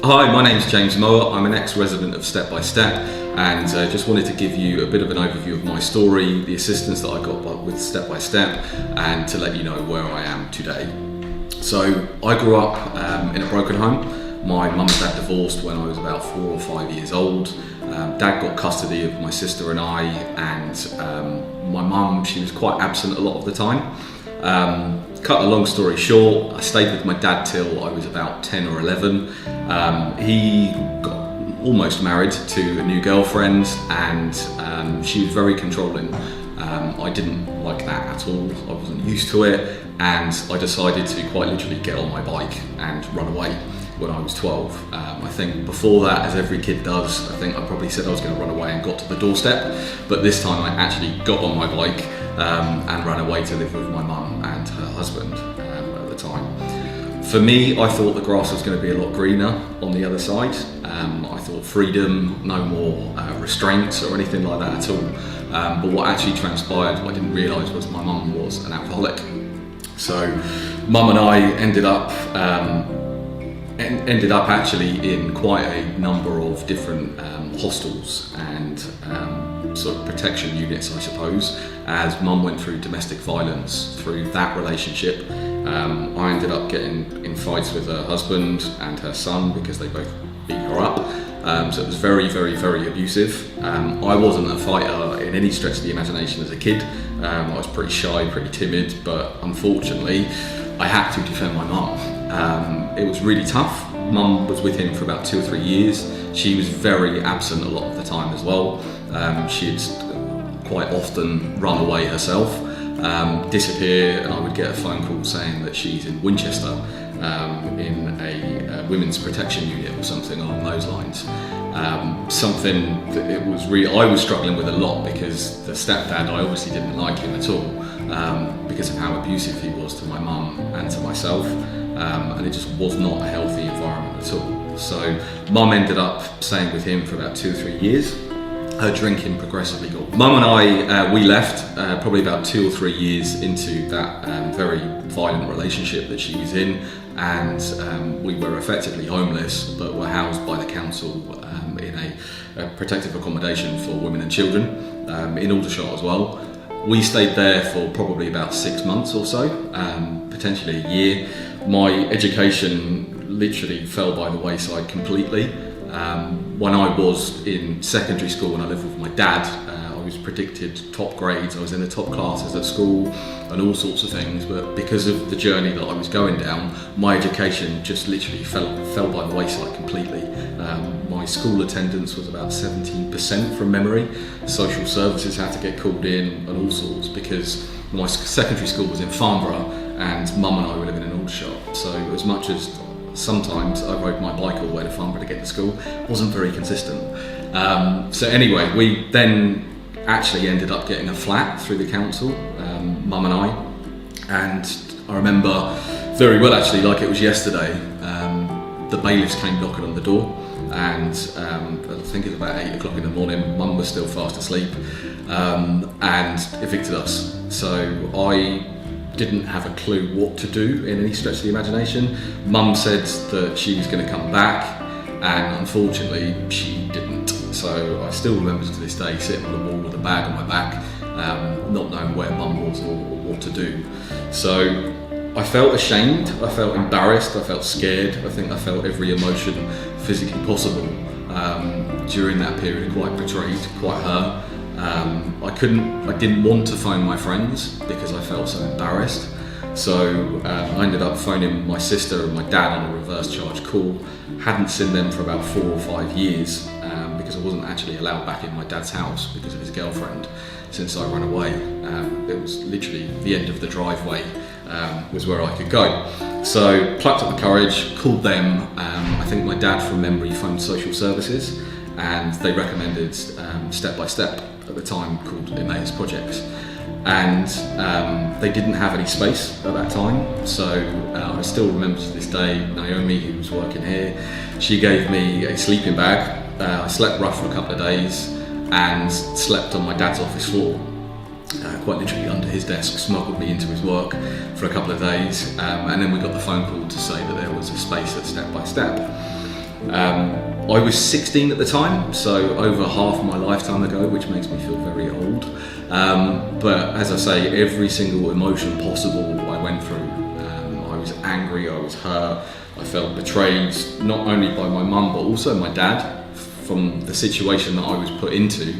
Hi, my name's James Mower. I'm an ex-resident of Step by Step, and just wanted to give you a bit of an overview of my story, the assistance that I got with Step by Step, and to let you know where I am today. So I grew up in a broken home. My mum and dad divorced when I was about 4 or 5 years old. Dad got custody of my sister and I, and my mum, she was quite absent a lot of the time. Cut a long story short, I stayed with my dad till I was about 10 or 11. He got almost married to a new girlfriend, and she was very controlling. I didn't like that at all. I wasn't used to it, and I decided to quite literally get on my bike and run away when I was 12. I think before that, as every kid does, I think I probably said I was going to run away and got to the doorstep, but this time I actually got on my bike and ran away to live with my mum and her husband at the time. For me, I thought the grass was going to be a lot greener on the other side. I thought freedom, no more restraints or anything like that at all. But what actually transpired, what I didn't realise, was my mum was an alcoholic. So mum and I ended up actually in quite a number of different hostels and sort of protection units, I suppose, as mum went through domestic violence through that relationship. I ended up getting in fights with her husband and her son because they both beat her up. So it was very, very, very abusive. I wasn't a fighter in any stretch of the imagination as a kid. I was pretty shy, pretty timid, but unfortunately I had to defend my mum. It was really tough. Mum was with him for about 2 or 3 years. She was very absent a lot of the time as well. She'd quite often run away herself, disappear, and I would get a phone call saying that she's in Winchester in a women's protection unit or something along those lines. Something that I was struggling with a lot, because the stepdad, I obviously didn't like him at all because of how abusive he was to my mum and to myself, and it just was not a healthy environment at all. So mum ended up staying with him for about 2 or 3 years. Her drinking progressively got. Mum and I, we left probably about 2 or 3 years into that very violent relationship that she was in, and we were effectively homeless, but were housed by the council in a protective accommodation for women and children in Aldershot as well. We stayed there for probably about 6 months or so, potentially a year. My education literally fell by the wayside completely. When I was in secondary school and I lived with my dad, I was predicted top grades. I was in the top classes at school and all sorts of things, but because of the journey that I was going down, my education just literally fell by the wayside completely. My school attendance was about 17% from memory. Social services had to get called in and all sorts, because my secondary school was in Farnborough and mum and I were living in Aldershot. So as much as sometimes I rode my bike all the way to Farnborough to get to school, wasn't very consistent. So anyway, we then actually ended up getting a flat through the council, mum and I, and I remember very well, actually, like it was yesterday. The bailiffs came knocking on the door, and I think it was about 8 o'clock in the morning. Mum was still fast asleep, and evicted us. So I didn't have a clue what to do in any stretch of the imagination. Mum said that she was going to come back, and unfortunately she didn't. So I still remember to this day sitting on the wall with a bag on my back, not knowing where mum was or what to do. So I felt ashamed, I felt embarrassed, I felt scared. I think I felt every emotion physically possible during that period. Quite betrayed, quite hurt. I didn't want to phone my friends because I felt so embarrassed. So I ended up phoning my sister and my dad on a reverse charge call. Hadn't seen them for about 4 or 5 years because I wasn't actually allowed back in my dad's house because of his girlfriend since I ran away. It was literally the end of the driveway was where I could go. So plucked up the courage, called them. I think my dad from memory phoned social services, and they recommended Step by Step at the time, called Emmaus Projects, and they didn't have any space at that time. So I still remember to this day, Naomi, who was working here, she gave me a sleeping bag. I slept rough for a couple of days and slept on my dad's office floor. quite literally under his desk, smuggled me into his work for a couple of days, and then we got the phone call to say that there was a space at Step by Step. I was 16 at the time, so over half my lifetime ago, which makes me feel very old. But as I say, every single emotion possible I went through. I was angry, I was hurt, I felt betrayed, not only by my mum, but also my dad, from the situation that I was put into.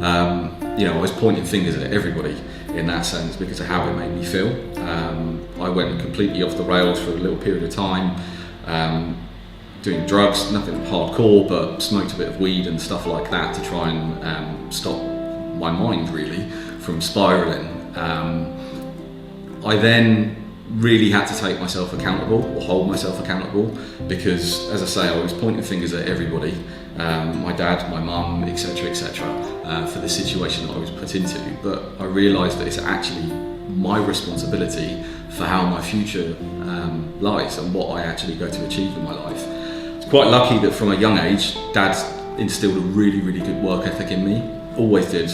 I was pointing fingers at everybody in that sense because of how it made me feel. I went completely off the rails for a little period of time, doing drugs, nothing hardcore, but smoked a bit of weed and stuff like that to try and stop my mind really from spiralling. I then really had to take myself accountable, or hold myself accountable, because as I say, I was pointing fingers at everybody, my dad, my mum, etc., for the situation that I was put into. But I realised that it's actually my responsibility for how my future lies and what I actually go to achieve in my life. It's quite lucky that from a young age, Dad instilled a really, really good work ethic in me. Always did.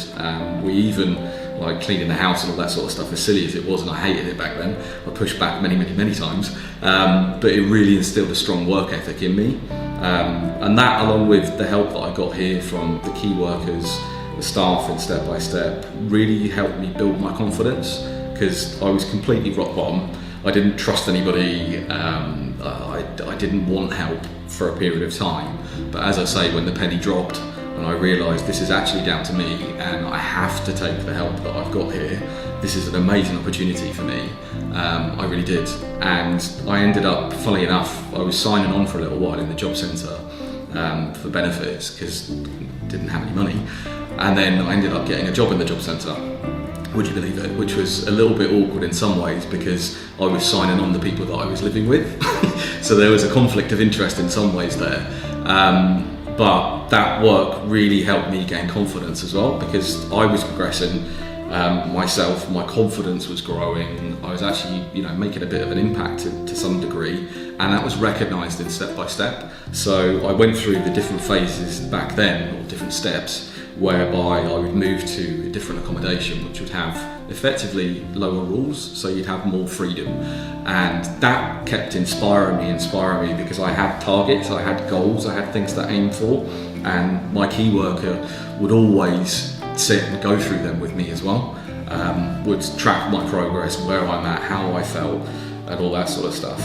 We even, like cleaning the house and all that sort of stuff, as silly as it was, and I hated it back then, I pushed back many times, but it really instilled a strong work ethic in me. And that, along with the help that I got here from the key workers, the staff in Step by Step, really helped me build my confidence, because I was completely rock bottom. I didn't trust anybody, I didn't want help for a period of time. But as I say, when the penny dropped and I realised this is actually down to me and I have to take the help that I've got here, this is an amazing opportunity for me, I really did. And I ended up, funnily enough, I was signing on for a little while in the job centre for benefits because I didn't have any money. And then I ended up getting a job in the job centre, would you believe it? Which was a little bit awkward in some ways because I was signing on the people that I was living with. So there was a conflict of interest in some ways there. But that work really helped me gain confidence as well, because I was progressing myself, my confidence was growing, I was actually making a bit of an impact to some degree, and that was recognised in Step by Step. So I went through the different phases back then, or different steps, whereby I would move to a different accommodation which would have effectively lower rules, so you'd have more freedom, and that kept inspiring me because I had targets, I had goals, I had things to aim for, and my key worker would always sit and go through them with me as well, would track my progress, where I'm at, how I felt, and all that sort of stuff.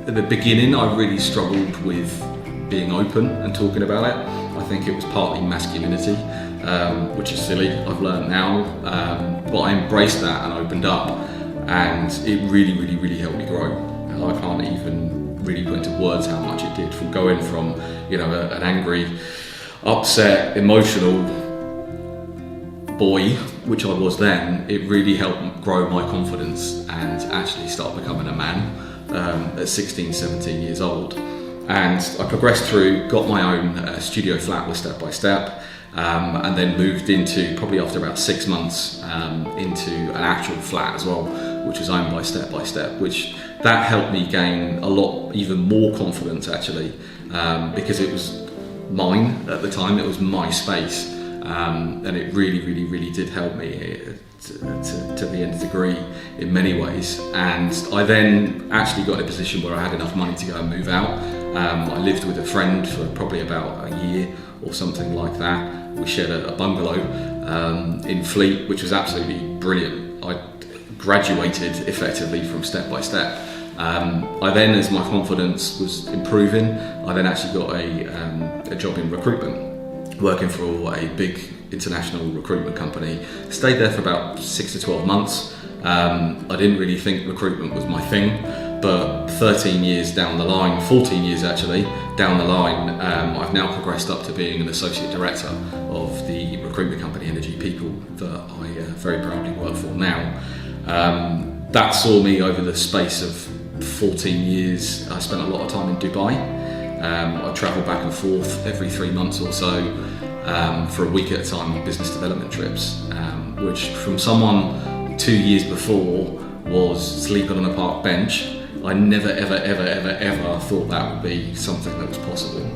At the beginning I really struggled with being open and talking about it. I think it was partly masculinity, which is silly, I've learned now, but I embraced that and opened up, and it really helped me grow. I can't even really put into words how much it did, from going from an angry, upset, emotional boy, which I was then. It really helped grow my confidence and actually start becoming a man at 16, 17 years old. And I progressed through, got my own studio flat with Step by Step, and then moved into, probably after about 6 months, into an actual flat as well, which was owned by Step, which that helped me gain a lot, even more confidence actually, because it was mine at the time, it was my space, and it really did help me to the nth degree in many ways. And I then actually got in a position where I had enough money to go and move out. I lived with a friend for probably about a year or something like that. We shared a bungalow in Fleet, which was absolutely brilliant. I graduated effectively from Step by Step. I then, as my confidence was improving, I then actually got a job in recruitment, working for a big international recruitment company. Stayed there for about 6 to 12 months. I didn't really think recruitment was my thing, but 13 years down the line, 14 years actually, down the line, I've now progressed up to being an associate director of the recruitment company Energy People that I very proudly work for now. That saw me over the space of 14 years. I spent a lot of time in Dubai. I travelled back and forth every 3 months or so for a week at a time on business development trips, which from someone 2 years before was sleeping on a park bench, I never ever thought that would be something that was possible,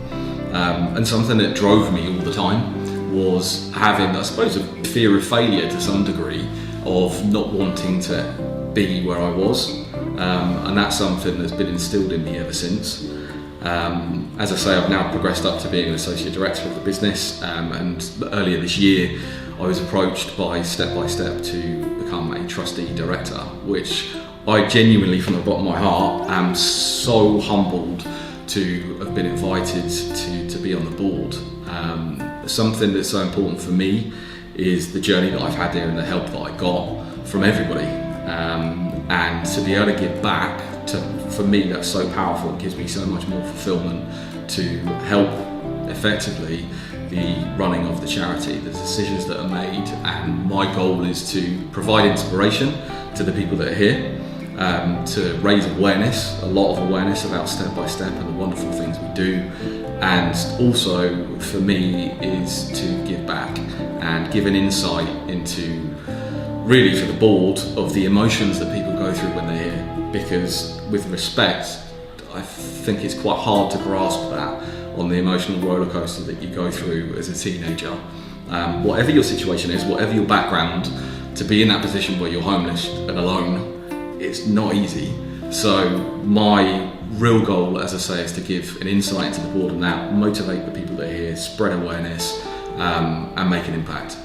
and something that drove me all the time. was having, I suppose, a fear of failure to some degree, of not wanting to be where I was, and that's something that's been instilled in me ever since. As I say, I've now progressed up to being an associate director of the business, and earlier this year I was approached by Step to become a trustee director, which I genuinely, from the bottom of my heart, am so humbled to have been invited to be on the board. Something that's so important for me is the journey that I've had there and the help that I got from everybody, and to be able to give back, for me that's so powerful. It gives me so much more fulfillment to help effectively the running of the charity, the decisions that are made, and my goal is to provide inspiration to the people that are here, to raise awareness, a lot of awareness about Step by Step and the wonderful things we do, and also for me is to give back and give an insight into, really for the board, of the emotions that people go through when they're here. Because with respect, I think it's quite hard to grasp that on the emotional roller coaster that you go through as a teenager. Whatever your situation is, whatever your background, to be in that position where you're homeless and alone, it's not easy. So my real goal, as I say, is to give an insight into the board and that, motivate the people that are here, spread awareness, and make an impact.